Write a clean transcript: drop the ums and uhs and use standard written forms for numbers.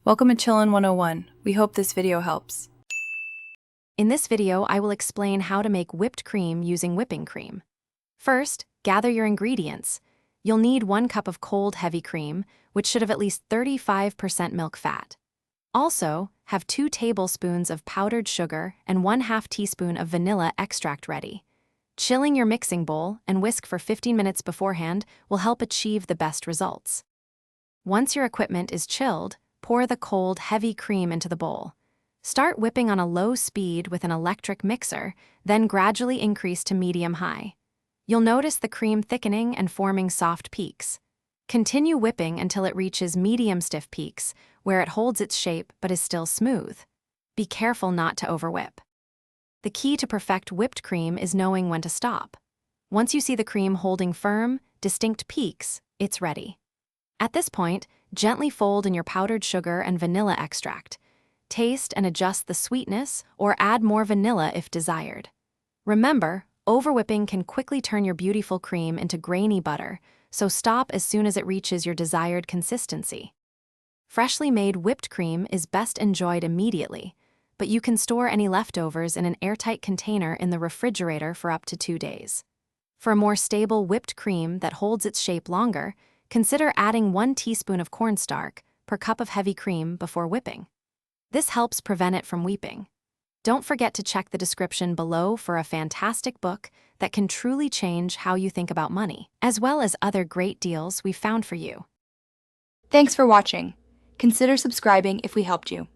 Welcome to Chillin' 101. We hope this video helps. In this video, I will explain how to make whipped cream using whipping cream. First, gather your ingredients. You'll need 1 cup of cold heavy cream, which should have at least 35% milk fat. Also, have 2 tablespoons of powdered sugar and 1/2 teaspoon of vanilla extract ready. Chilling your mixing bowl and whisk for 15 minutes beforehand will help achieve the best results. Once your equipment is chilled, pour the cold, heavy cream into the bowl. Start whipping on a low speed with an electric mixer, then gradually increase to medium-high. You'll notice the cream thickening and forming soft peaks. Continue whipping until it reaches medium-stiff peaks, where it holds its shape but is still smooth. Be careful not to overwhip. The key to perfect whipped cream is knowing when to stop. Once you see the cream holding firm, distinct peaks, it's ready. At this point, gently fold in your powdered sugar and vanilla extract. Taste and adjust the sweetness or add more vanilla if desired. Remember, overwhipping can quickly turn your beautiful cream into grainy butter, so stop as soon as it reaches your desired consistency. Freshly made whipped cream is best enjoyed immediately, but you can store any leftovers in an airtight container in the refrigerator for up to 2 days. For a more stable whipped cream that holds its shape longer, consider adding 1 teaspoon of cornstarch per cup of heavy cream before whipping. This helps prevent it from weeping. Don't forget to check the description below for a fantastic book that can truly change how you think about money, as well as other great deals we've found for you. Thanks for watching. Consider subscribing if we helped you.